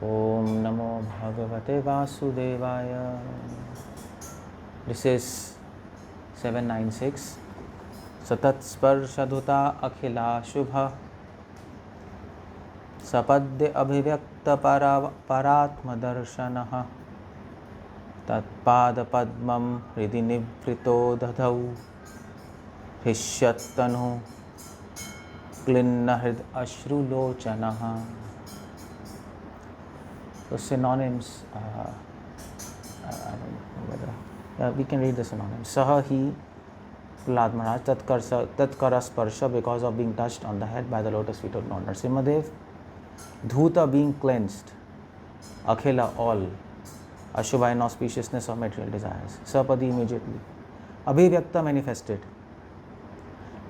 Om Namo Bhagavate Vasudevaya. This is 796. Satat Sparshaduta Akhila Shubha Sapadde Abhivyakta Paratma Darshanaha Tatpada Padmam Hridhi Nivrito Dadhau Hishyatanu Klinnahrid Ashrulochanaha. So synonyms, I don't know whether, we can read the synonyms. Saha hi Prahalad Maharaj tatkara sparsha, because of being touched on the head by the lotus feet of Lord Narasimha. Dhuta, being cleansed. Akhila, all. Ashubha, inauspiciousness of material desires. Sapadi, immediately. Abhivyakta, manifested.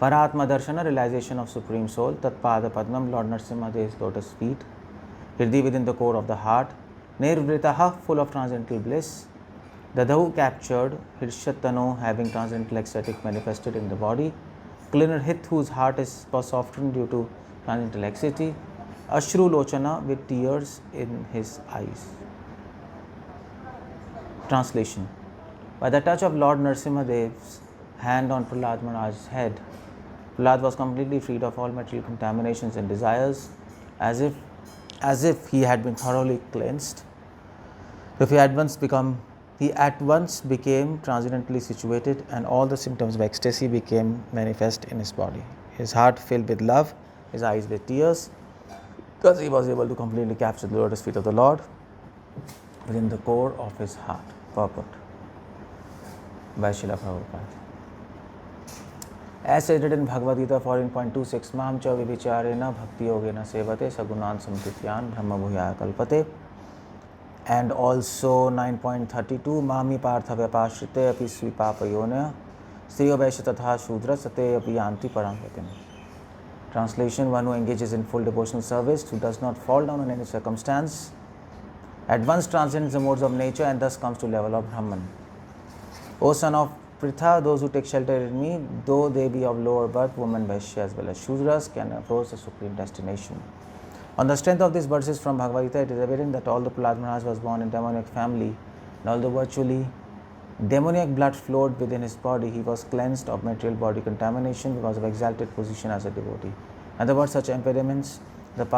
Paratma darshana, realization of Supreme Soul. Tatpada Padmam, Lord Narasimha Dev's lotus feet. Hridhi, within the core of the heart. Nirvritaha, full of transcendental bliss. Dadau, captured. Hirshatano, having transcendental ecstatic manifested in the body. Klinarhit, whose heart is softened due to transcendental ecstasy. Ashru Lochana, with tears in his eyes. Translation. By the touch of Lord Narasimha Dev's hand on Prahalad Maharaj's head, Prahalad was completely freed of all material contaminations and desires, as if he had been thoroughly cleansed. He at once became transcendently situated, and all the symptoms of ecstasy became manifest in his body. His heart filled with love, his eyes with tears, because he was able to completely capture the lotus feet of the Lord within the core of his heart. Purport by Srila Prabhupada. As stated in Bhagavad Gita 14.26, Maham cha vivicharena bhakti yogena sevate sagunan samtityan brahma bhuyaya kalpate. And also 9.32, Mahami partha vyapashrite api svipapayona striyo vaishya tatha shudra sate api yanti paramgatim. Translation: one who engages in full devotional service, who does not fall down in any circumstance, at once transcends the modes of nature and thus comes to the level of Brahman. O son of Pritha, those who take shelter in me, though they be of lower birth, women, Vaishya as well as Shudras, can approach the supreme destination. On the strength of these verses from Bhagavad Gita, it is evident that although Prahalad Maharaj was born in demoniac family, and although virtually demoniac blood flowed within his body, he was cleansed of material body contamination because of exalted position as a devotee. In other words, such impediments on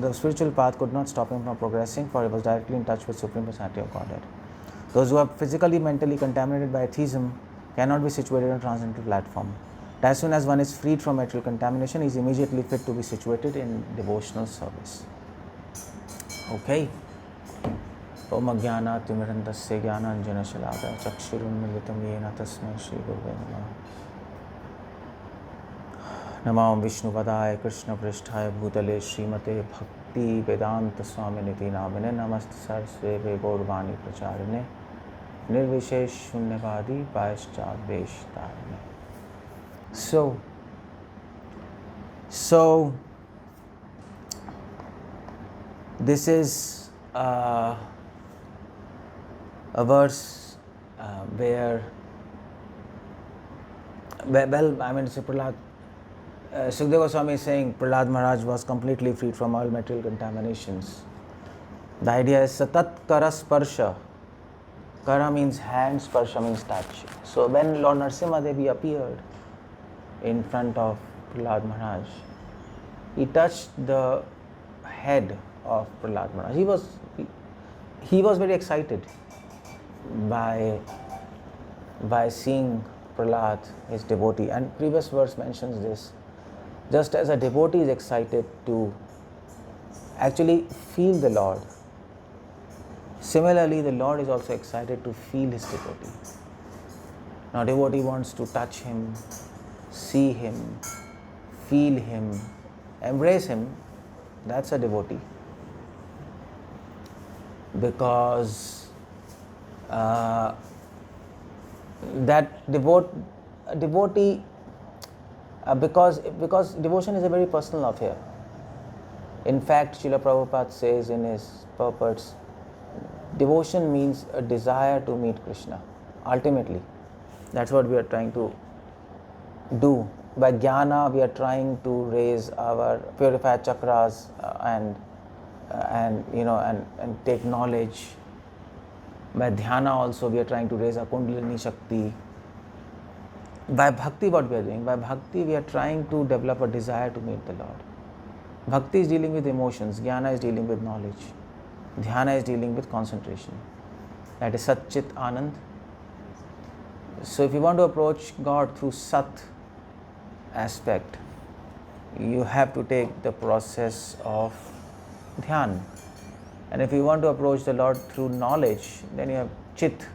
the spiritual path could not stop him from progressing, for he was directly in touch with Supreme Personality of Godhead. Those who are physically, mentally contaminated by atheism cannot be situated on a transcendental platform. But as soon as one is freed from material contamination, he is immediately fit to be situated in devotional service. Okay. Om Ajnana Timirandasya Jnananjana Shalakaya Chakshurunmilitam Yena Tasmai Shri Gurave Namah. Namam Vishnu Padaya Krishna Pristhaya Bhutale Srimate Bhakti Vedanta Swaminiti Namine Namaste Saraswate Gaurvani Pracharine Nirvishesh Shunyavadi Paschadvesh Tarine. So this is a verse where Prahalad Sukadeva Goswami is saying Prahalad Maharaj was completely freed from all material contaminations. The idea is Satat Kara Sparsha. Kara means hand, Sparsha means touch. So when Lord Narasimha Devi appeared in front of Prahalad Maharaj, he touched the head of Prahalad Maharaj. He was very excited by seeing Prahalad, his devotee. And previous verse mentions this. Just as a devotee is excited to actually feel the Lord, similarly the Lord is also excited to feel his devotee. Now devotee wants to touch him, see him, feel him, embrace him. That's a devotee. Because because devotion is a very personal affair. In fact, Srila Prabhupada says in his purports, devotion means a desire to meet Krishna. Ultimately, that's what we are trying to do. By jnana, we are trying to raise our purified chakras and and take knowledge. By dhyana also we are trying to raise our kundalini shakti. By bhakti what we are doing? By bhakti we are trying to develop a desire to meet the Lord. Bhakti is dealing with emotions, jnana is dealing with knowledge, dhyana is dealing with concentration. That is Sat Chit Anand. So if you want to approach God through Sat aspect, you have to take the process of dhyan. And if you want to approach the Lord through knowledge, then you have Chit,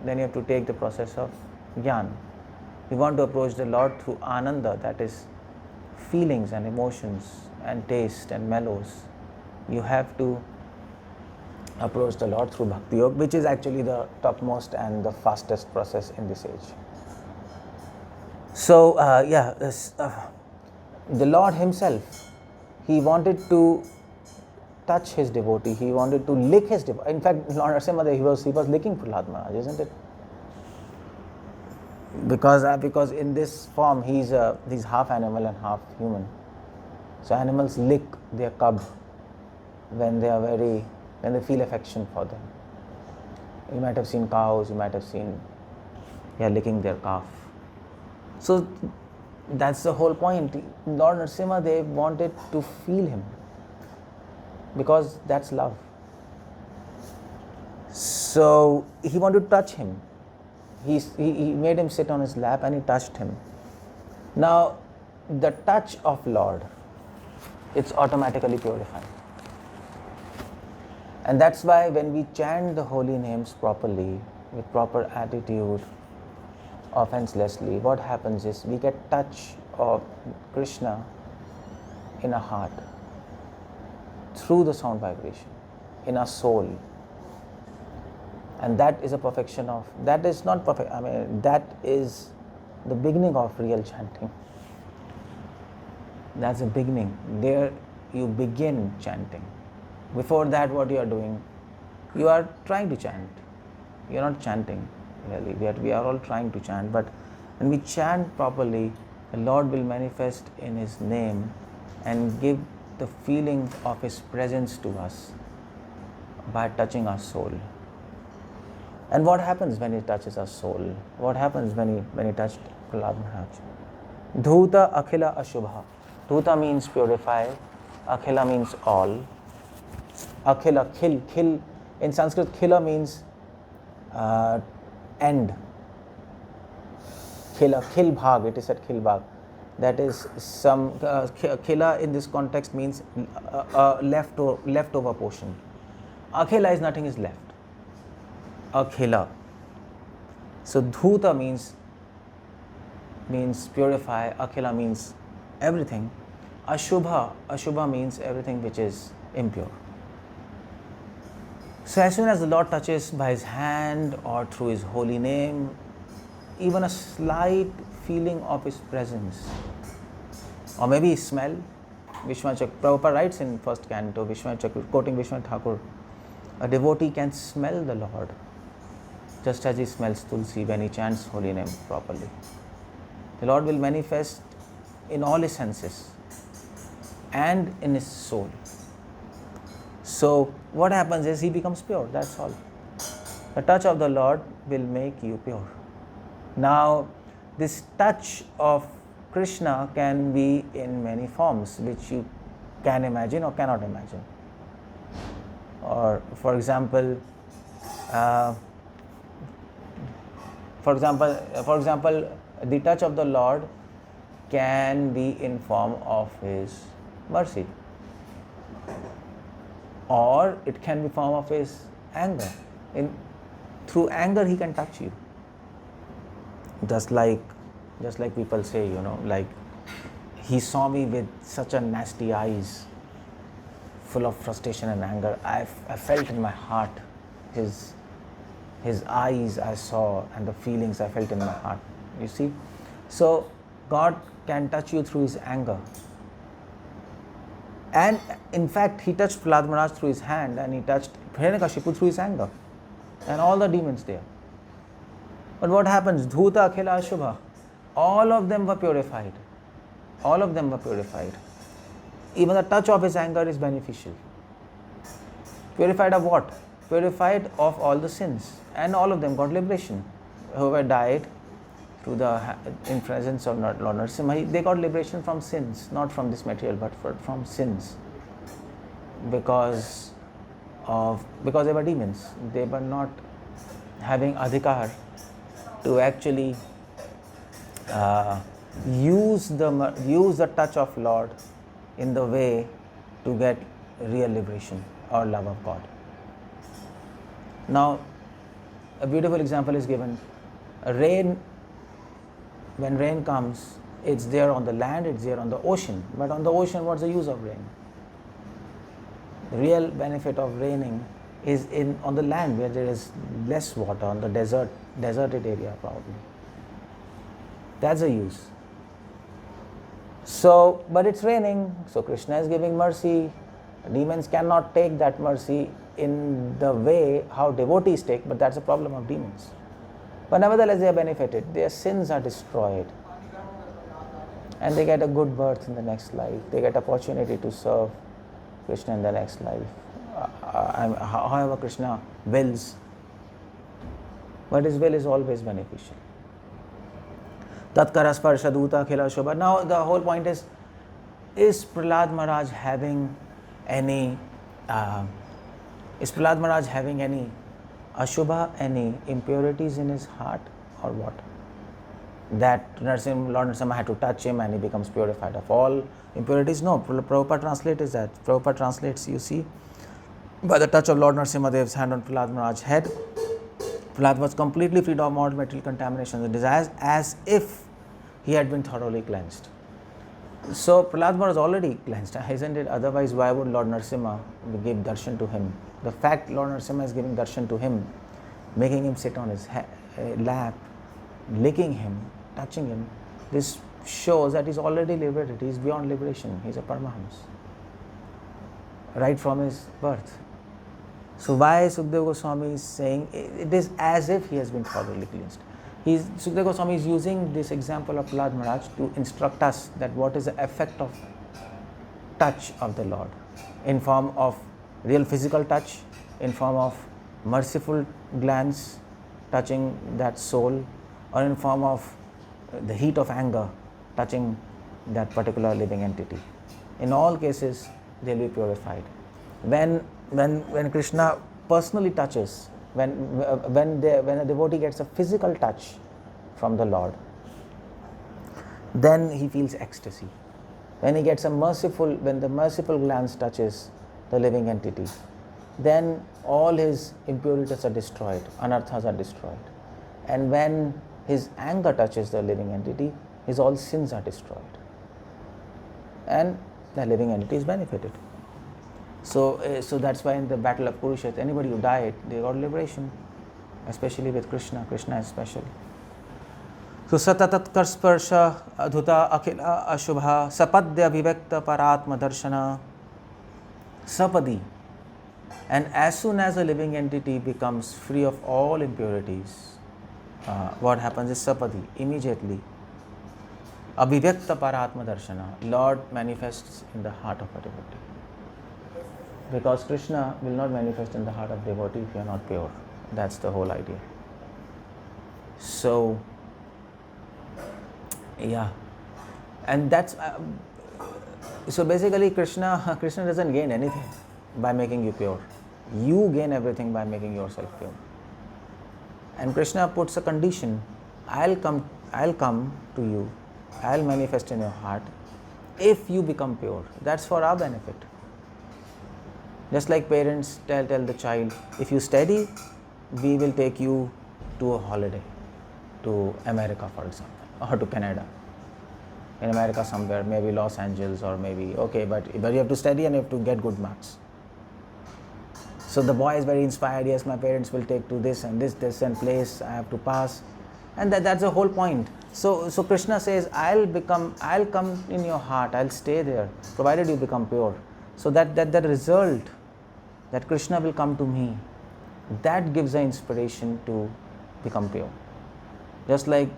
then you have to take the process of Gyan. If you want to approach the Lord through Ananda, that is feelings and emotions and taste and mellows, you have to approach the Lord through Bhakti Yoga, which is actually the topmost and the fastest process in this age. So, the Lord Himself, He wanted to touch His devotee, He wanted to lick His devotee. In fact, Lord Narasimha, he was licking Prahalad Maharaj, isn't it? Because in this form, he's half animal and half human. So animals lick their cub when they feel affection for them. You might have seen cows, you might have seen they are licking their calf. So that's the whole point. Lord Narasimha, they wanted to feel Him, because that's love. So He wanted to touch Him. He made Him sit on His lap and He touched Him. Now, the touch of Lord, it's automatically purifying. And that's why when we chant the holy names properly, with proper attitude, offenselessly, what happens is we get touch of Krishna in our heart, through the sound vibration, in our soul. And that is a perfection of, that is not perfect, that is the beginning of real chanting. That's the beginning. There you begin chanting. Before that, what you are doing? You are trying to chant. You are not chanting, really. We are all trying to chant, but when we chant properly, the Lord will manifest in His name and give the feeling of His presence to us by touching our soul. And what happens when He touches our soul? What happens when He touched Prahalad Maharaj? Dhuta akhila ashubha. Dhuta means purify, akhila means all. Akhila, khil. In Sanskrit, khila means end. Khil bhag, it is said khil bhag. That is some, khila in this context means leftover portion. Akhila is nothing is left. Akhila. So dhuta means purify, akhila means everything. Ashubha means everything which is impure. So as soon as the Lord touches by His hand or through His holy name, even a slight feeling of His presence, or maybe smell, Prabhupada writes in first canto, quoting Vishwanath Thakur, a devotee can smell the Lord just as he smells 𝗙cie when he chants holy name properly. The Lord will manifest in all His senses and in His soul. So what happens is He becomes pure, that's all. The touch of the Lord will make you pure. Now, this touch of Krishna can be in many forms, which you can imagine or cannot imagine. Or, for example, the touch of the Lord can be in form of His mercy, or it can be form of His anger. Through anger He can touch you. Just like people say, like, he saw me with such a nasty eyes, full of frustration and anger. I felt in my heart his eyes I saw, and the feelings I felt in my heart. You see? So God can touch you through His anger. And in fact, He touched Prahalad Maharaj through His hand, and He touched Hiranyakashipu through His anger, and all the demons there. But what happens? Dhuta akhila ashubha. All of them were purified. All of them were purified. Even the touch of His anger is beneficial. Purified of what? Purified of all the sins, and all of them got liberation. Whoever died through in presence of Lord Narasimha, they got liberation from sins, not from this material, but from sins, because they were demons. They were not having adhikar to actually use the touch of Lord in the way to get real liberation or love of God. Now, a beautiful example is given. When rain comes, it's there on the land, it's there on the ocean. But on the ocean, what's the use of rain? The real benefit of raining is on the land, where there is less water, on the deserted area probably. That's the use. So, but it's raining, so Krishna is giving mercy. Demons cannot take that mercy in the way how devotees take, but that's a problem of demons. But nevertheless, they are benefited. Their sins are destroyed, and they get a good birth in the next life. They get opportunity to serve Krishna in the next life. However Krishna wills, but his will is always beneficial. 𝗙liche 𝗹𝗶𝗹. Now the whole point is Prahalad Maharaj having any Ashubha, any impurities in his heart, or what? That Lord Narasimha had to touch him and he becomes purified of all impurities? No, Prabhupada translates that. Prabhupada translates, you see, by the touch of Lord Narasimha Dev's hand on Prahalad Maharaj's head, Prahalad was completely freed of all material contaminations and desires, as if he had been thoroughly cleansed. So Prahalad was already cleansed, isn't it? Otherwise, why would Lord Narasimha give darshan to him? The fact Lord Narasimha is giving darshan to him, making him sit on his lap, licking him, touching him, this shows that he's already liberated. He's beyond liberation. He's a Paramahamsa, right from his birth. So why Sukadeva Goswami is saying it is as if he has been thoroughly cleansed? Sukadeva Goswami is using this example of Prahalad Maharaj to instruct us that what is the effect of touch of the Lord, in form of real physical touch, in form of merciful glance touching that soul, or in form of the heat of anger touching that particular living entity. In all cases, they will be purified. When Krishna personally touches, when a devotee gets a physical touch from the Lord, then he feels ecstasy. When he gets when the merciful glance touches the living entity, then all his impurities are destroyed, anarthas are destroyed. And when his anger touches the living entity, his all sins are destroyed, and the living entity is benefited. So that's why in the battle of Kurukshetra, anybody who died, they got liberation, especially with Krishna. Krishna is special. So satatatkarsparsha adhuta akhila ashubha sapadya vivekta paratma darshana sapadi. And as soon as a living entity becomes free of all impurities, what happens is sapadi, immediately abhivyakta paratma darshana, Lord manifests in the heart of a devotee. Because Krishna will not manifest in the heart of devotee if you are not pure. That's the whole idea. So, yeah. And that's, so basically Krishna doesn't gain anything by making you pure. You gain everything by making yourself pure. And Krishna puts a condition, I'll come to you, I'll manifest in your heart if you become pure. That's for our benefit. Just like parents tell the child, if you study, we will take you to a holiday, to America for example, or to Canada. In America somewhere, maybe Los Angeles, or maybe, okay, but you have to study and you have to get good marks. So the boy is very inspired, yes, my parents will take to this and place, I have to pass. And that's the whole point. So Krishna says, I'll come in your heart, I'll stay there, provided you become pure. So that result, that Krishna will come to me, that gives the inspiration to become pure. Just like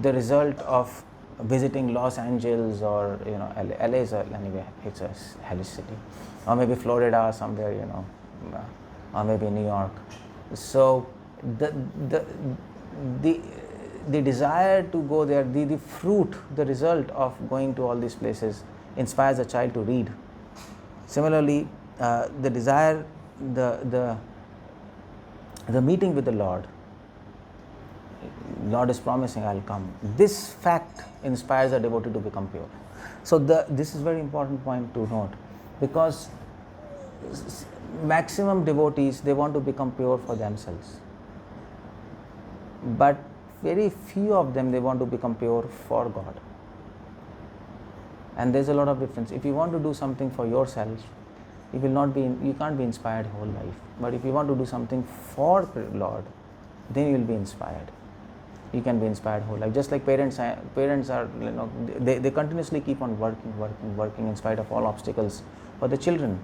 the result of visiting Los Angeles or LA is anyway, it's a hellish city. or maybe Florida or somewhere, or maybe New York. So the desire to go there, the fruit, the result of going to all these places inspires a child to read. Similarly, the desire, the meeting with the Lord is promising, I'll come. This fact inspires a devotee to become pure. So this is very important point to note, because maximum devotees, they want to become pure for themselves, but very few of them, they want to become pure for God. And there's a lot of difference. If you want to do something for yourself, you can't be inspired whole life. But if you want to do something for Lord, then you will be inspired. You can be inspired whole life. Just like parents are, they continuously keep on working in spite of all obstacles for the children.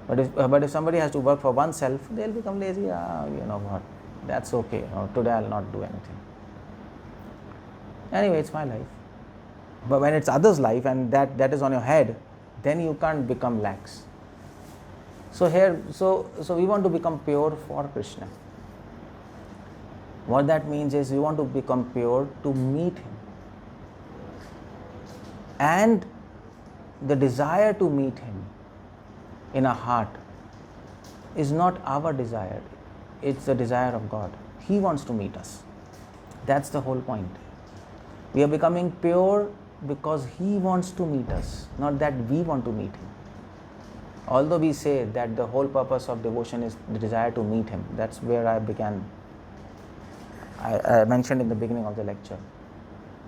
But if somebody has to work for oneself, they'll become lazy. You know what? That's okay. Today I'll not do anything. Anyway, it's my life. But when it's others' life and that is on your head, then you can't become lax. So we want to become pure for Krishna. What that means is we want to become pure to meet Him. And the desire to meet Him in our heart is not our desire. It's the desire of God. He wants to meet us. That's the whole point. We are becoming pure because He wants to meet us, not that we want to meet Him. Although we say that the whole purpose of devotion is the desire to meet Him. That's where I began. I mentioned in the beginning of the lecture.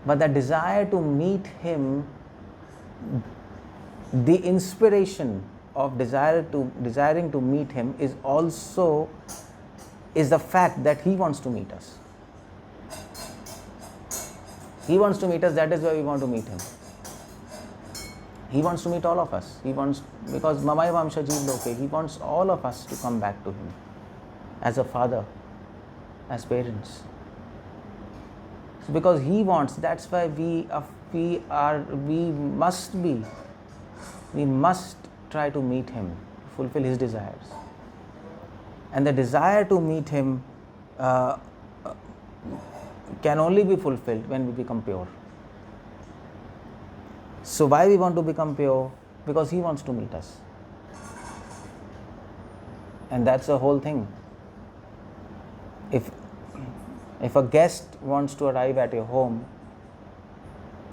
But the desire to meet Him, the inspiration of desiring to meet Him is the fact that He wants to meet us. He wants to meet us, that is why we want to meet Him. He wants to meet all of us. Because m𝗲𝗶𝗹𝗶, He wants all of us to come back to Him as a father, as parents. So because He wants, that's why we must try to meet Him, fulfill His desires. And the desire to meet Him can only be fulfilled when we become pure. So why we want to become pure? Because He wants to meet us. And that's the whole thing. If a guest wants to arrive at your home,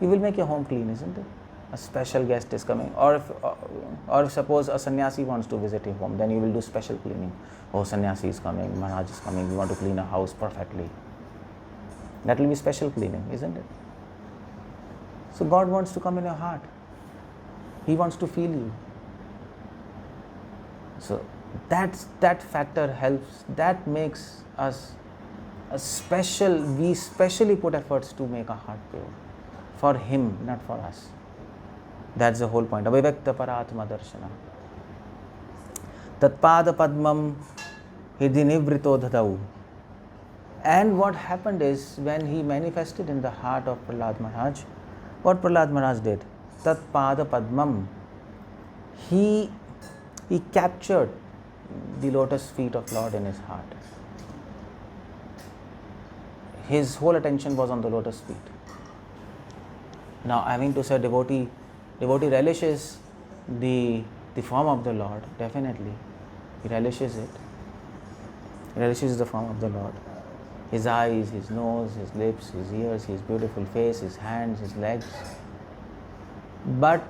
you will make your home clean, isn't it? A special guest is coming. Or if suppose a sannyasi wants to visit your home, then you will do special cleaning. Oh, sannyasi is coming, Maharaj is coming, we want to clean a house perfectly. That will be special cleaning, isn't it? So God wants to come in your heart. He wants to feel you. So that factor helps. That makes us we specially put efforts to make our heart pure. For Him, not for us. That's the whole point. Avivekta paratma darshana. Tatpada padmam hridinivrito dhadau. And what happened is, when He manifested in the heart of Prahalad Maharaj, what Prahalad Maharaj did? Tatpada padmam. He captured the lotus feet of Lord in his heart. His whole attention was on the lotus feet. Now, I mean to say, devotee relishes the form of the Lord, definitely. He relishes it. He relishes the form of the Lord. His eyes, His nose, His lips, His ears, His beautiful face, His hands, His legs. But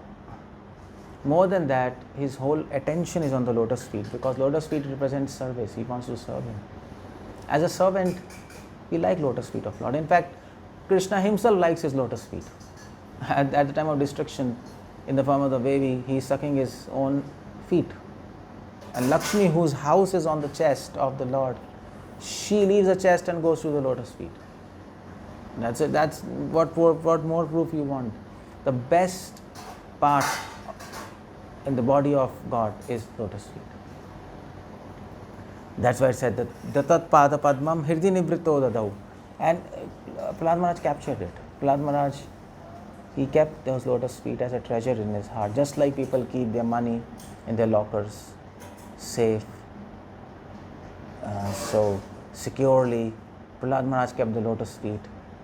more than that, His whole attention is on the lotus feet, because lotus feet represents service. He wants to serve Him. As a servant, we like lotus feet of Lord. In fact, Krishna Himself likes His lotus feet. At the time of destruction, in the form of the baby, He is sucking His own feet. And Lakshmi, whose house is on the chest of the Lord, she leaves the chest and goes to the lotus feet. That's it. That's what more proof you want. The best part in the body of God is lotus feet. That's why it said that Datat Pada Padmam Hirdi Nibrito Dadau. And Prahalad Maharaj captured it. Prahalad Maharaj He kept those lotus feet as a treasure in his heart, just like people keep their money in their lockers, safe, so securely. Prahalad Maharaj kept the lotus feet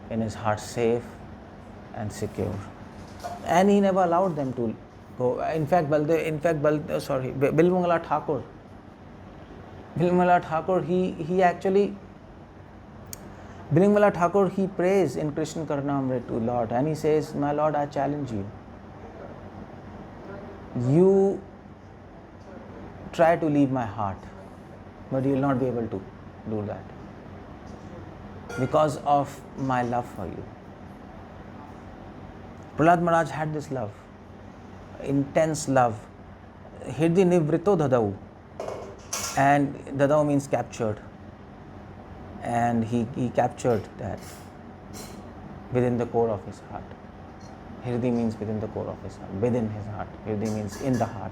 in his heart, safe and secure, and he never allowed them to go. In fact, Bilmangala Thakur, Bilmangala Thakur, he prays in Krishna Karnamrit to Lord, and he says, "My Lord, I challenge you. You try to leave my heart, but you will not be able to do that because of my love for you." Prahalad Maharaj had this love, intense love. Hirdi nivrito dadau, and dadau means captured, and he captured that within the core of his heart. Hirdi means within the core of his heart, within his heart. Hirdi means in the heart.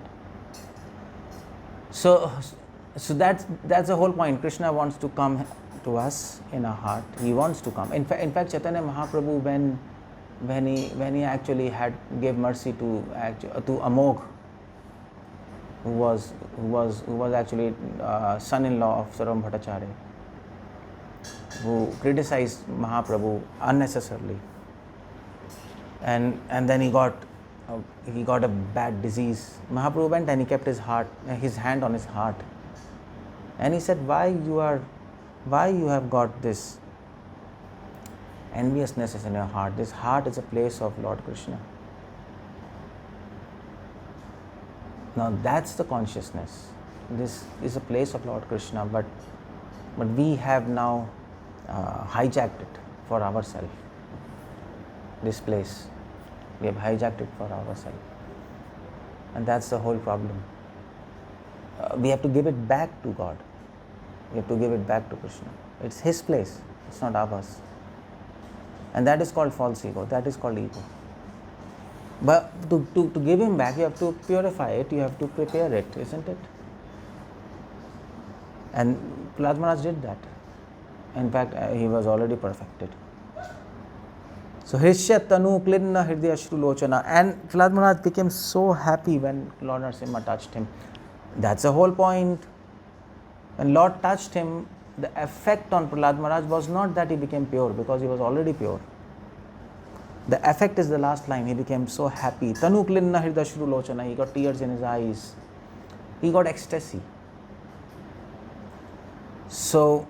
So that's the whole point. Krishna wants to come to us in our heart. He wants to come. In fact, Chaitanya Mahaprabhu, when he actually gave mercy to Amogh, who was actually son-in-law of Sarvam Bhattacharya, who criticized Mahaprabhu unnecessarily, and then he got a bad disease. Mahaprabhu went and he kept his hand on his heart, and he said, why you have got this enviousness in your heart? This heart is a place of Lord Krishna. Now that's the consciousness. This is a place of Lord Krishna, but we have now hijacked it for ourselves. This place, we have hijacked it for ourselves, and that's the whole problem. We have to give it back to God. We have to give it back to Krishna. It's His place, it's not ours. And that is called false ego, that is called ego. But to give Him back, you have to purify it, you have to prepare it, isn't it? And Prahalad Maharaj did that. In fact, he was already perfected. So Hrishya Tanu Klinna Hridaya Shru Lochana, and Prahalad Maharaj became so happy when Lord Narasimha touched him. That's the whole point. When Lord touched him, the effect on Prahalad Maharaj was not that he became pure, because he was already pure. The effect is the last line. He became so happy. Tanu Klinna Hridaya Shru Lochana. He got tears in his eyes. He got ecstasy. So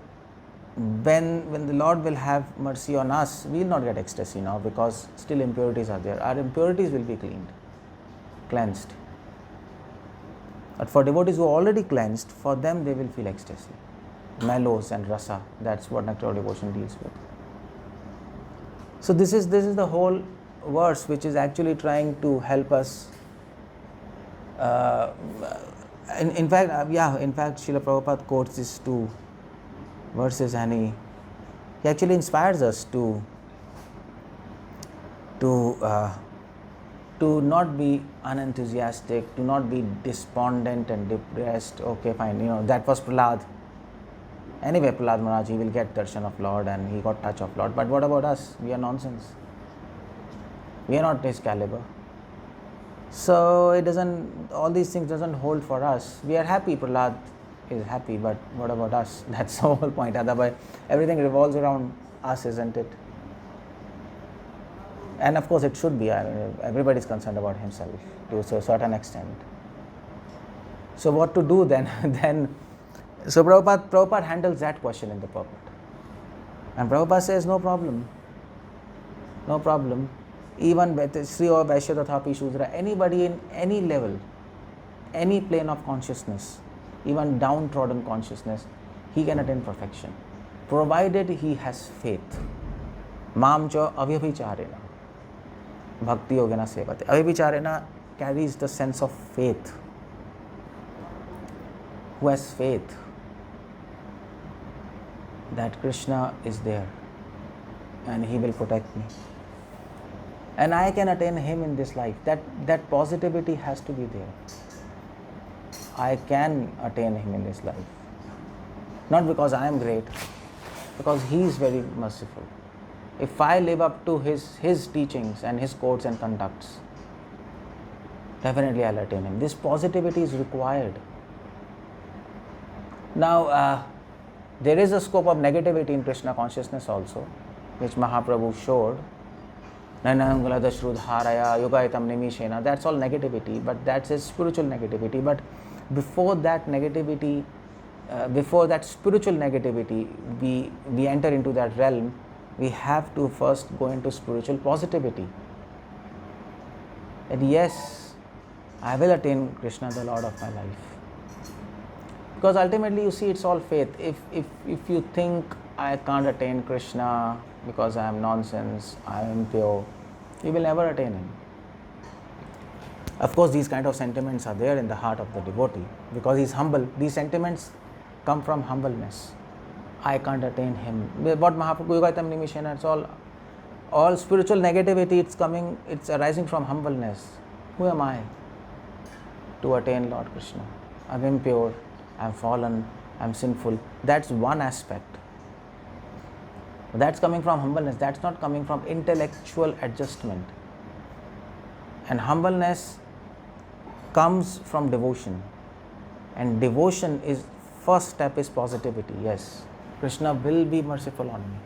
when the Lord will have mercy on us, we will not get ecstasy now, because still impurities are there. Our impurities will be cleansed. But for devotees who are already cleansed, for them they will feel ecstasy. Mellows and rasa, that's what nectar of devotion deals with. So this is the whole verse, which is actually trying to help us. In fact, Srila Prabhupada quotes these two verses, and he actually inspires us to not be unenthusiastic, to not be despondent and depressed. Okay, fine, that was Prahalad. Anyway, Prahalad Maharaj, he will get darshan of Lord and he got touch of Lord. But what about us? We are nonsense. We are not his caliber. So all these things doesn't hold for us. We are happy, Prahalad is happy, but what about us? That's the whole point. Otherwise, everything revolves around us, isn't it? And of course, it should be. Everybody is concerned about himself to a certain extent. So what to do then? So Prabhupada handles that question in the purport. And Prabhupada says, no problem. Even Sri or Vaishya Tathapi Shudra, anybody in any level, any plane of consciousness, even downtrodden consciousness, he can attain perfection, provided he has faith. Mamcha avyabhicharena bhakti yogena sevate. Avyabhicharena carries the sense of faith. Who has faith that Krishna is there and he will protect me, and I can attain him in this life. That positivity has to be there. I can attain him in this life, not because I am great, because he is very merciful. if I live up to his teachings and his codes and conducts, definitely I'll attain him. This positivity is required. Now, there is a scope of negativity in Krishna consciousness also, which Mahaprabhu showed. That's all negativity, but that's a spiritual negativity. But before that negativity, before that spiritual negativity, we enter into that realm, we have to first go into spiritual positivity. And yes, I will attain Krishna, the Lord of my life. Because ultimately, you see, it's all faith. If you think I can't attain Krishna because I am nonsense, I am impure, you will never attain him. Of course, these kind of sentiments are there in the heart of the devotee because he is humble. These sentiments come from humbleness. I can't attain him. What Mahaprabhu Yogaitam Nimishena, it's all spiritual negativity. It's arising from humbleness. Who am I to attain Lord Krishna? I'm impure, I'm fallen, I'm sinful. That's one aspect. That's coming from humbleness. That's not coming from intellectual adjustment. And humbleness comes from devotion. And devotion is, first step is positivity. Yes, Krishna will be merciful on me.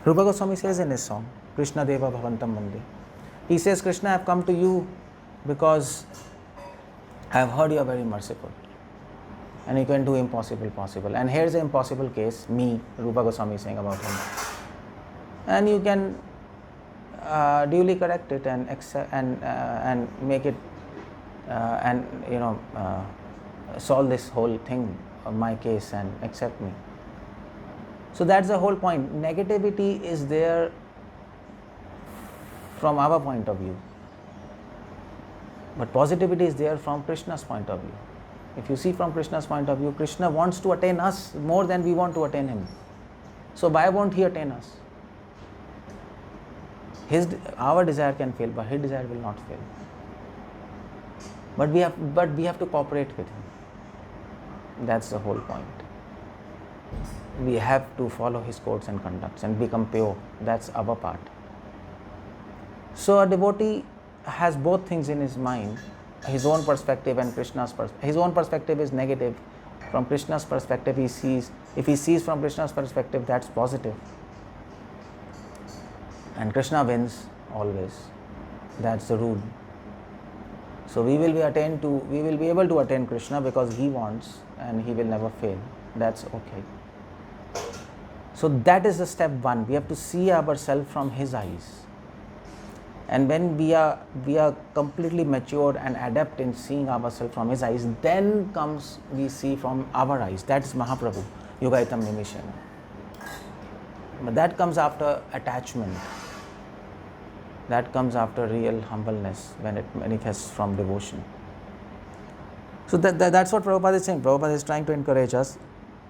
Rupa Goswami says in his song, Krishna Deva Bhavantam Mande. He says, Krishna, I have come to you because I have heard you are very merciful. And you can do impossible possible. And here's the impossible case, me, Rupa Goswami is saying about him. And you can duly correct it and accept and make it solve this whole thing of my case and accept me. So that's the whole point. Negativity is there from our point of view, but positivity is there from Krishna's point of view. If you see from Krishna's point of view, Krishna wants to attain us more than we want to attain him. So why won't he attain us? Our desire can fail, but his desire will not fail. But we have to cooperate with him. That's the whole point. We have to follow his codes and conducts and become pure. That's our part. So a devotee has both things in his mind, his own perspective and Krishna's perspective. His own perspective is negative. From Krishna's perspective, if he sees from Krishna's perspective, that's positive. And Krishna wins always. That's the rule. So we will be able to attain Krishna because he wants, and he will never fail. That's okay. So that is the step one. We have to see ourselves from his eyes. And when we are completely matured and adept in seeing ourselves from his eyes, then comes we see from our eyes. That is Mahaprabhu, Yogaitam Nimishena. But that comes after attachment. That comes after real humbleness, when it manifests from devotion. So that's what Prabhupada is saying. Prabhupada is trying to encourage us,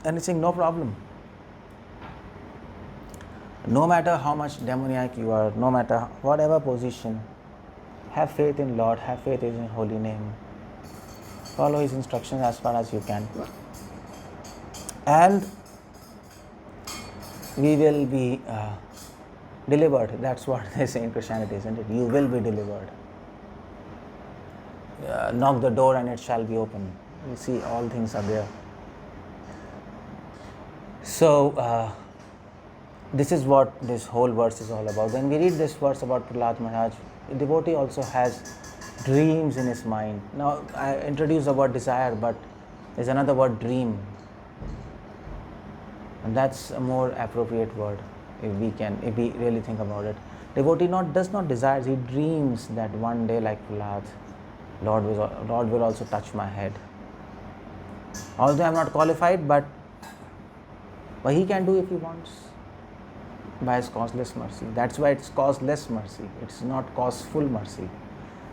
and he's saying no problem. No matter how much demoniac you are, no matter whatever position, have faith in Lord, have faith in His holy name. Follow His instructions as far as you can. And we will be delivered. That's what they say in Christianity, isn't it? You will be delivered. Knock the door and it shall be open. You see, all things are there. So, this is what this whole verse is all about. When we read this verse about Prahalad Maharaj, the devotee also has dreams in his mind. Now, I introduced the word desire, but there's another word, dream. And that's a more appropriate word, if we really think about it. Devotee does not desire, he dreams that one day, like Prahalad, Lord will also touch my head. Although I am not qualified, but he can do if he wants, by his causeless mercy. That's why it's causeless mercy. It's not causeful mercy.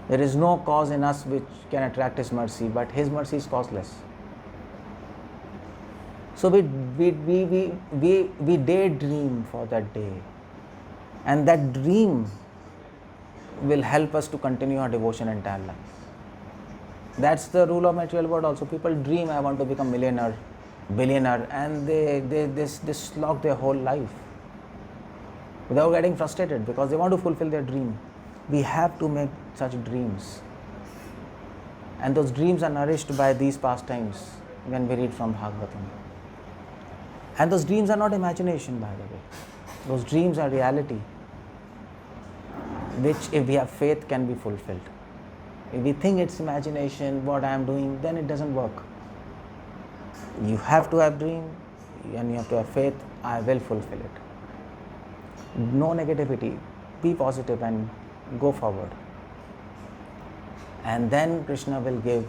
There is no cause in us which can attract his mercy, but his mercy is causeless. So we daydream for that day, and that dream will help us to continue our devotion entire life. That's the rule of material world also. People dream, I want to become millionaire, billionaire, and they slog their whole life without getting frustrated, because they want to fulfill their dream. We have to make such dreams. And those dreams are nourished by these pastimes when we read from Bhagavatam. And those dreams are not imagination, by the way. Those dreams are reality, which, if we have faith, can be fulfilled. If we think it's imagination, what I am doing, then it doesn't work. You have to have dream and you have to have faith, I will fulfill it. No negativity, be positive and go forward. And then Krishna will give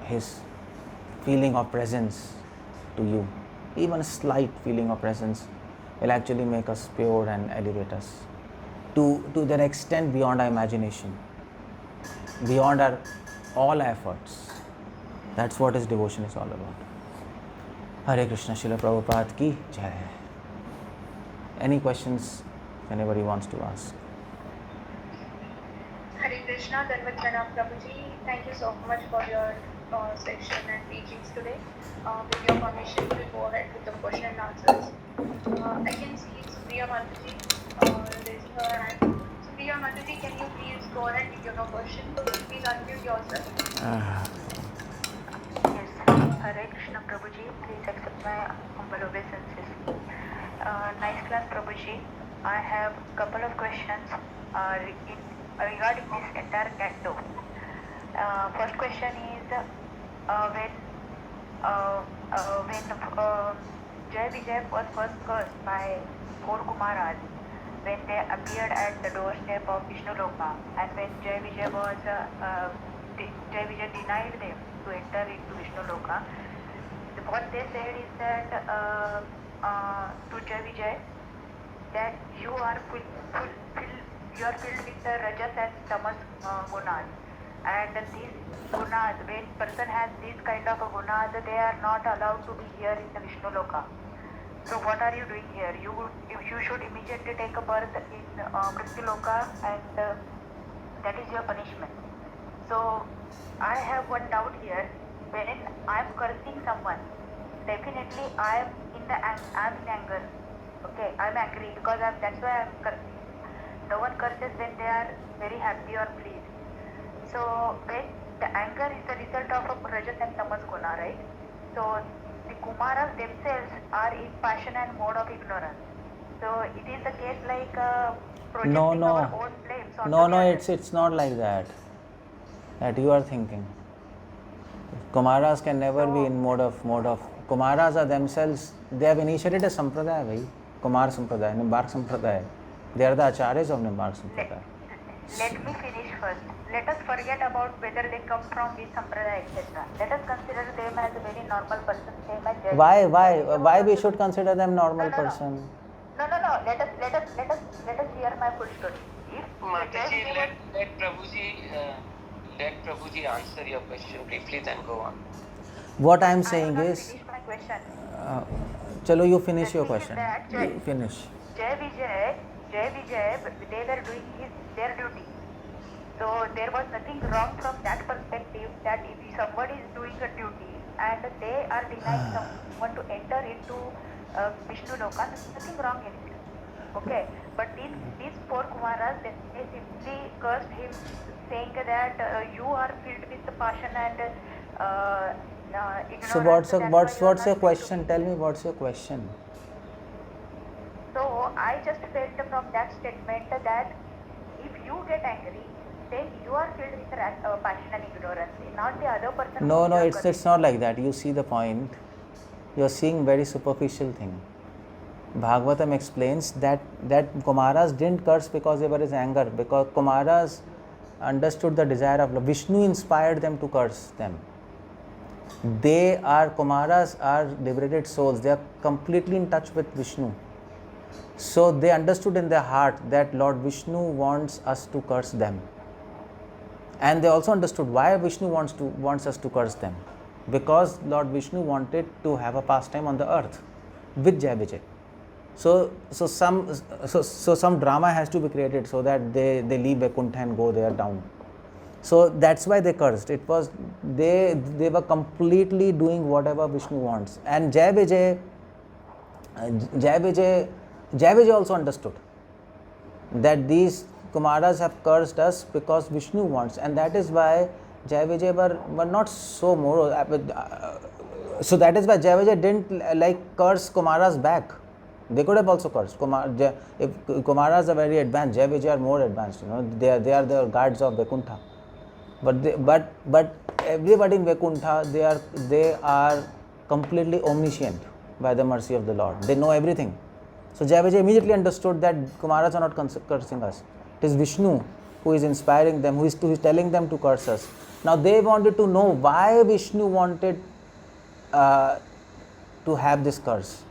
his feeling of presence to you. Even a slight feeling of presence will actually make us pure and elevate us to the extent beyond our imagination, beyond our all efforts. That's what his devotion is all about. Hare Krishna, Srila Prabhupada ki jai. Any questions if anybody wants to ask? Hare Krishna, Dhanvat Pranam Prabhuji. Thank you so much for your section and teachings today. With your permission, we will go ahead with the question and answers. I can see Supriya Mataji raising her hand. Supriya Mataji, can you please go ahead with your question? Please unmute yourself. Yes, Hare Krishna Prabhuji, please accept my humble obeisances. Nice class Prabhuji. I have a couple of questions regarding this entire canto. First question is when 𝗙liche was first cursed by four Kumaras when they appeared at the doorstep of Vishnu Loka, and when 𝗙liche denied them to enter into Vishnu Loka, what they said is that to 𝗙liche that you are filled with the rajas and tamas gunas, and these gunas, when person has this kind of a gunas, they are not allowed to be here in the Vishnu Loka. So what are you doing here? You should immediately take a birth in Mrityu Loka, and that is your punishment. So I have one doubt here. When I am cursing someone, definitely I am in anger. Okay, I am angry because that's why I am cursing. No one curses when they are very happy or pleased. So when the anger is the result of a rajas and tamas guna, right? So the Kumaras themselves are in passion and mode of ignorance. So it is the case like projecting our own flames on No, it's not like that you are thinking. Kumaras can never be in mode of. Kumaras are themselves, they have initiated a sampradaya, bhai. Kumar sampradaya, Nimbark sampradaya. They are the acharyas of Nimbark sampradaya. Let me finish first. Let us forget about whether they come from which sampradaya, etc. Let us consider them as a very normal person, same as 𝗙liche. Why we should consider them normal person? No. Let us hear my full story. If Mataji, let Prabhuji answer your question briefly, then go on. What I am saying is, finish my question. Chalo, you finish your question. You finish. 𝗙liche, they were doing their duty. So there was nothing wrong from that perspective, that if somebody is doing a duty and they are denying someone to enter into Vishnu Loka, there is nothing wrong in it. Okay, but these four Kumaras, they simply cursed him, saying that you are filled with the passion and ignorance. So what's your question? Tell me what's your question. So I just felt from that statement that if you get angry, then you are filled with passion and ignorance, not the other person. No, it's not like that. You see the point. You are seeing very superficial thing. Bhagavatam explains that Kumaras didn't curse because they were in anger, because Kumaras understood the desire of love. Vishnu inspired them to curse them. Kumaras are liberated souls. They are completely in touch with Vishnu. So they understood in their heart that Lord Vishnu wants us to curse them. And they also understood why Vishnu wants us to curse them. Because Lord Vishnu wanted to have a pastime on the earth with 𝗙liche. So some drama has to be created so that they leave Vaikuntha and go there down. So that's why they cursed. It was they were completely doing whatever Vishnu wants. And 𝗙liche 𝗙liche also understood that these Kumaras have cursed us because Vishnu wants, and that is why 𝗙liche were not so moral. So that is why 𝗙liche didn't curse Kumaras back. They could have also cursed. If Kumaras are very advanced, 𝗙liche are more advanced. They are the guards of Vaikuntha. But everybody in Vaikuntha, they are completely omniscient by the mercy of the Lord. They know everything. So 𝗙liche immediately understood that Kumaras are not cursing us. It is Vishnu who is inspiring them, who is telling them to curse us. Now they wanted to know why Vishnu wanted to have this curse.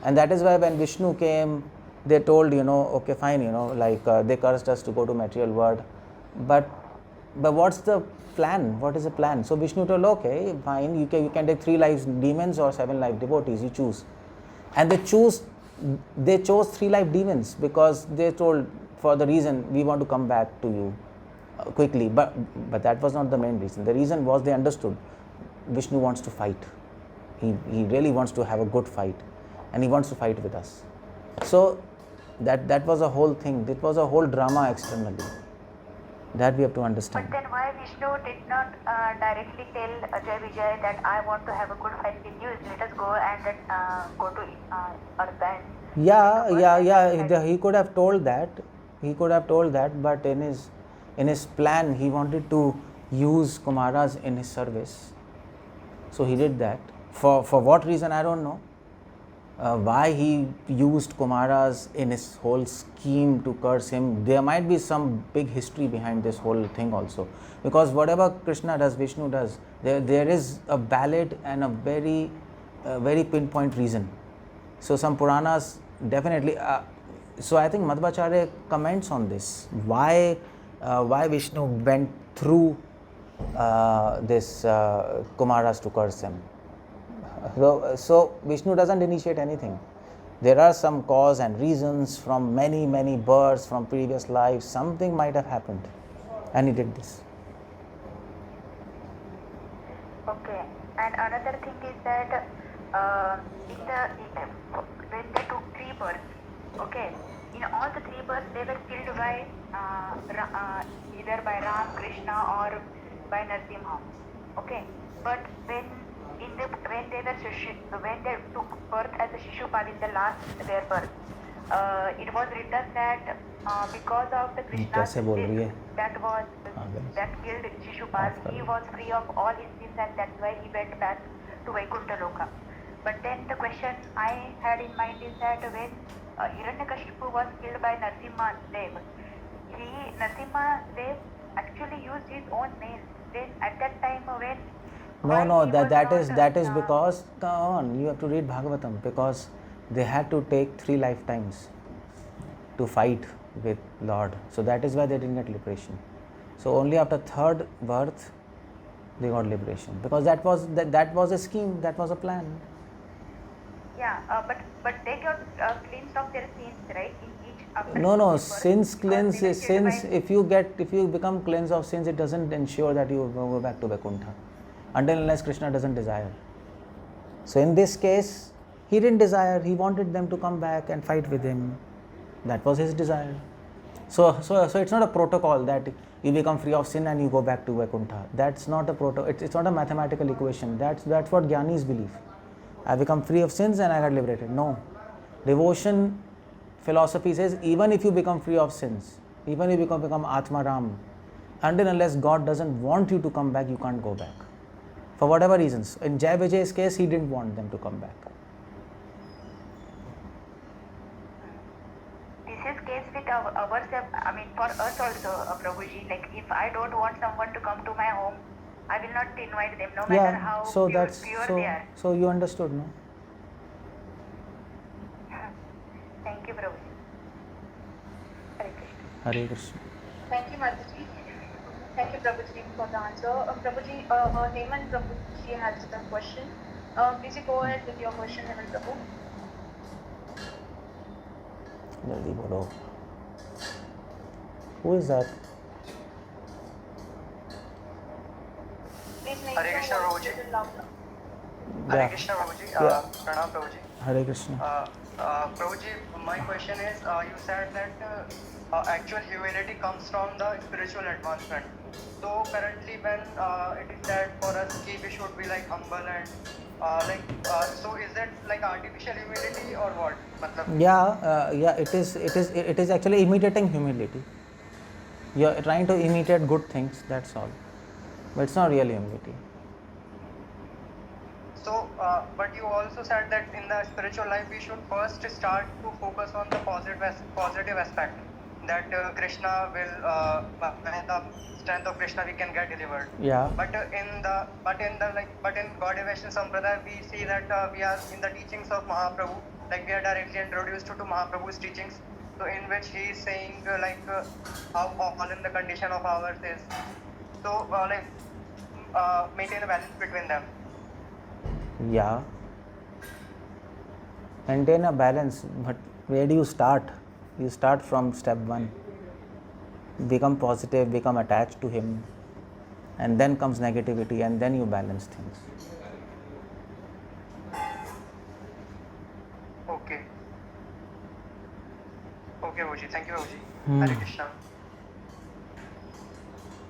And that is why when Vishnu came, they told, okay, fine, they cursed us to go to material world. But what's the plan? What is the plan? So Vishnu told, okay, fine, you can take 3 life demons or 7 life devotees, you choose. And they chose 3 life demons because they told, for the reason, we want to come back to you quickly. But that was not the main reason. The reason was they understood Vishnu wants to fight. He really wants to have a good fight. And he wants to fight with us. So that was a whole thing. It was a whole drama externally. That we have to understand. But then why Vishnu did not directly tell 𝗙liche that I want to have a good fight with you, let us go and go to Earth and... Yeah. He could have told that. But in his plan, he wanted to use Kumaras in his service. So he did that. For what reason, I don't know. Why he used Kumaras in his whole scheme to curse him. There might be some big history behind this whole thing also. Because whatever Krishna does, Vishnu does, there is a valid and a very pinpoint reason. So some Puranas definitely... so I think Madhvacharya comments on this. Why Vishnu went through this Kumaras to curse him. So Vishnu doesn't initiate anything. There are some cause and reasons from many births, from previous lives. Something might have happened, and he did this. Okay. And another thing is that when they took 3 births, okay, in all the 3 births they were killed by either by Ram, Krishna, or by Narsimha. Okay. But when they took birth as a Shishupal in the last their birth, it was written that because of the Krishna's sin that killed Shishupal, he was free of all his sins, and that's why he went back to Vaikuntha Loka. But then the question I had in mind is that when Hiranyakashipu was killed by Narsimha Dev, Narsimha Dev actually used his own name. Then at that time when that is because, come on, you have to read Bhagavatam, because they had to take 3 lifetimes to fight with Lord. So that is why they didn't get liberation. So only after 3rd birth they got liberation, because that was a scheme, that was a plan. Yeah, but they got cleansed of their sins, right? In each No, sins cleanse. If you become cleansed of sins, it doesn't ensure that you go back to Vaikuntha, until unless Krishna doesn't desire. So in this case, he didn't desire. He wanted them to come back and fight with him. That was his desire. So it's not a protocol that you become free of sin and you go back to Vaikuntha. That's not a protocol. It's not a mathematical equation. That's what Jnanis believe. I become free of sins and I got liberated. No. Devotion philosophy says even if you become free of sins, even if you become Atma Ram, until unless God doesn't want you to come back, you can't go back. For whatever reasons. In 𝗙iche's case, he didn't want them to come back. This is case with ourselves, I mean for us also, Prabhuji. Like if I don't want someone to come to my home, I will not invite them, no matter how pure they are. So you understood, no? Thank you, Prabhuji. Hare Krishna. Thank you, Mataji. Thank you, Prabhuji, for the answer. Prabhuji, Hemant Prabhuji has a question. Please go ahead with your question, Hemant Prabhu. Jaldi bolo. Who is that? Please make Hare your Krishna, voice Prabhuji. a little louder. Hare Krishna, Prabhuji. Yeah. Pranam, Prabhuji. Hare Krishna. Prabhuji, my question is, you said that actual humility comes from the spiritual advancement. So currently, when it is said for us that we should be like humble and so is it like artificial humility or what? Yeah, it is actually imitating humility. You are trying to imitate good things, that's all. But it's not really humility. So, but you also said that in the spiritual life we should first start to focus on the positive aspect. That Krishna will, by the strength of Krishna we can get delivered. Yeah. But in God Devotion Sampradaya we see that we are in the teachings of Mahaprabhu. Like we are directly introduced to Mahaprabhu's teachings. So in which he is saying how fallen the condition of ours is. So maintain a balance between them. Yeah. Maintain a balance, but where do you start? You start from step 1. Become positive, become attached to him, and then comes negativity, and then you balance things. Okay. Okay, Prabhuji. Thank you, Prabhuji. Hare Krishna.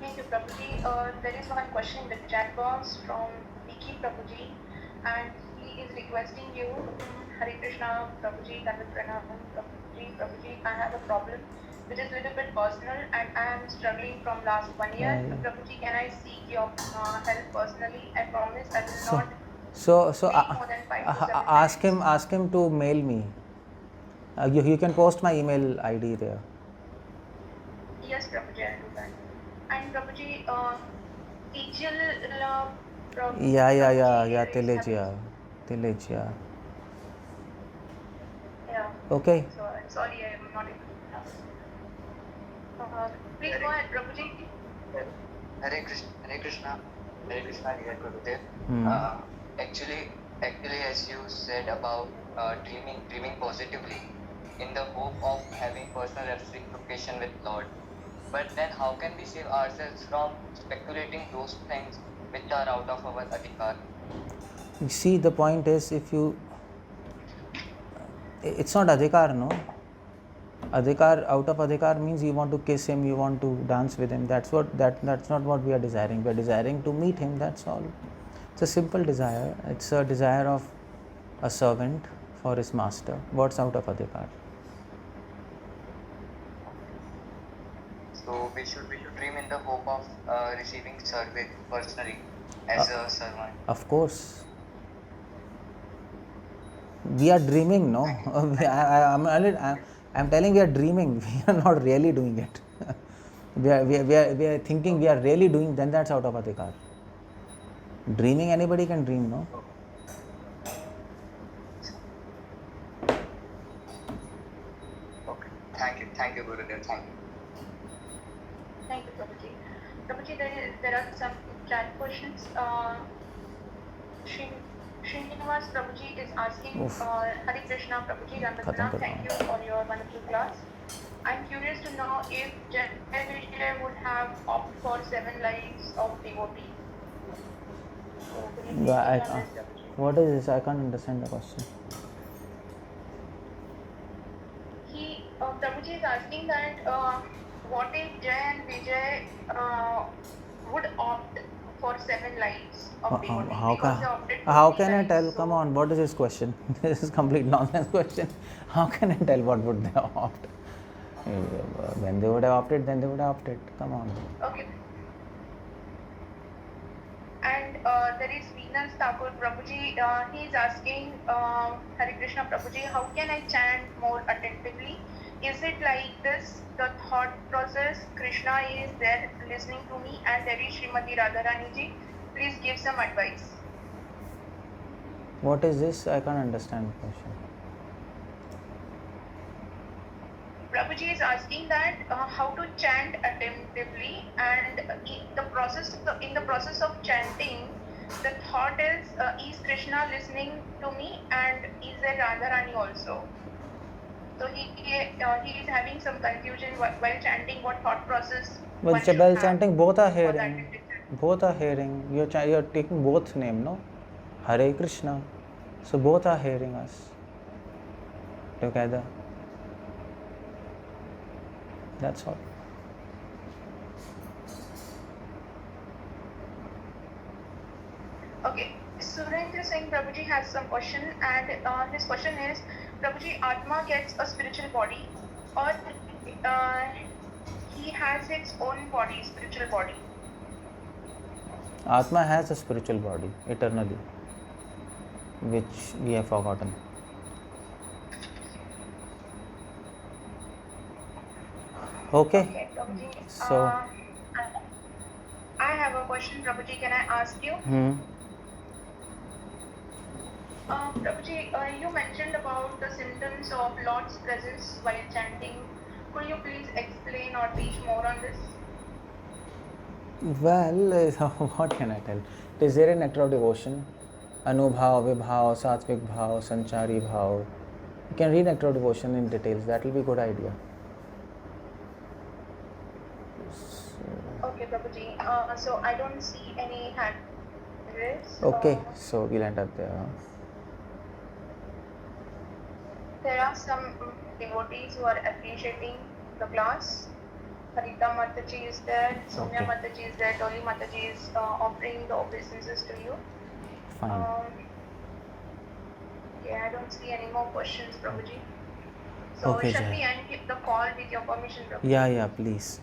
Thank you, Prabhuji. There is one question in the chat box from Vicky Prabhuji, and he is requesting you, Hare Krishna, Prabhuji, Dandavat Pranam, Prabhuji, I have a problem which is a little bit personal and I am struggling from last 1 year. Prabhuji, can I seek your help personally? I promise I will not make more than 5 to 7 ask him to mail me. You can post my email ID there. Yes, Prabhuji, I'll do that. And Prabhuji, Tillage. Yeah. Okay. So I'm sorry, I am not able to help. Please go ahead, Prabhuji. Hare Krishna, dear Gurudev. Actually, as you said about dreaming positively in the hope of having personal reciprocation with Lord. But then how can we save ourselves from speculating those things which are out of our adhikar? You see, the point is, it's not adhikar, no? Adhikar, out of adhikar means you want to kiss him, you want to dance with him. That's not what we are desiring. We are desiring to meet him, that's all. It's a simple desire. It's a desire of a servant for his master. What's out of adhikar? So we should dream in the hope of receiving service personally as a servant. Of course. We are dreaming, no? I'm telling we are dreaming. We are not really doing it. we are thinking we are really doing. Then that's out of adhikar. Dreaming, anybody can dream, no? Okay. Thank you, Gurudev. Thank you. Thank you, Prabhuji. Prabhuji, there are some chat questions. Srinivas Prabhuji is asking, Hare Krishna, Prabhuji, Dandavat, thank you for your wonderful class. I'm curious to know if Jai would have opted for 7 lives of devotee. What is this? I can't understand the question. Prabhuji is asking that what if Jai and Vijay would opt for 7 lives of devotee? How can I tell? Come on, what is this question? This is complete nonsense question. How can I tell what would they opt? When they would have opted, then they would have opted. Come on. Okay. And there is Venus Thakur Prabhuji. He is asking, Hare Krishna Prabhuji, how can I chant more attentively? Is it like this, the thought process, Krishna is there listening to me and there is Srimati Radharani ji? Please give some advice. What is this? I can't understand the question. Prabhuji is asking that how to chant attentively, and in the process of chanting, the thought is Krishna listening to me and is there Radharani also? So he is having some confusion while chanting. What thought process? While chanting, both are hearing. Both are hearing. You're taking both name, no? Hare Krishna. So both are hearing us together. That's all. Okay, Surendra Singh Prabhuji has some question, and his question is, Prabhuji, Atma gets a spiritual body, or he has its own body, spiritual body? Atma has a spiritual body eternally, which we have forgotten. Okay. Okay, Prabhuji. So. I have a question, Prabhuji. Can I ask you? Prabhuji, you mentioned about the symptoms of Lord's presence while chanting. Could you please explain or teach more on this? Well, what can I tell? It is there in Nectar of Devotion. Anubhav, Vibhav, Satvik Bhav, Sanchari Bhav. You can read Nectar of Devotion in details. That will be a good idea. Okay, Prabhuji. So I don't see any hand raised. Okay, so we'll end up there. There are some devotees who are appreciating the class. Harita Mataji is there, Soumya Mataji is there, Dolly Mataji is offering the obeisances to you. Fine. Yeah, I don't see any more questions, Prabhuji. So Okay, shall Jai. we end the call with your permission, Prabhuji? Yeah, please.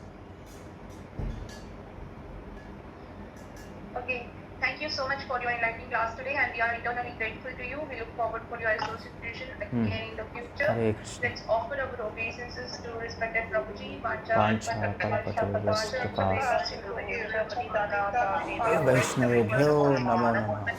Okay. Thank you so much for your enlightening class today, and we are eternally grateful to you. We look forward for your association again in the future. Hare Krishna. Let's offer our obeisances to respected Prabhuji. Vancha kalpataru Vaishnavebhyo namo namaha.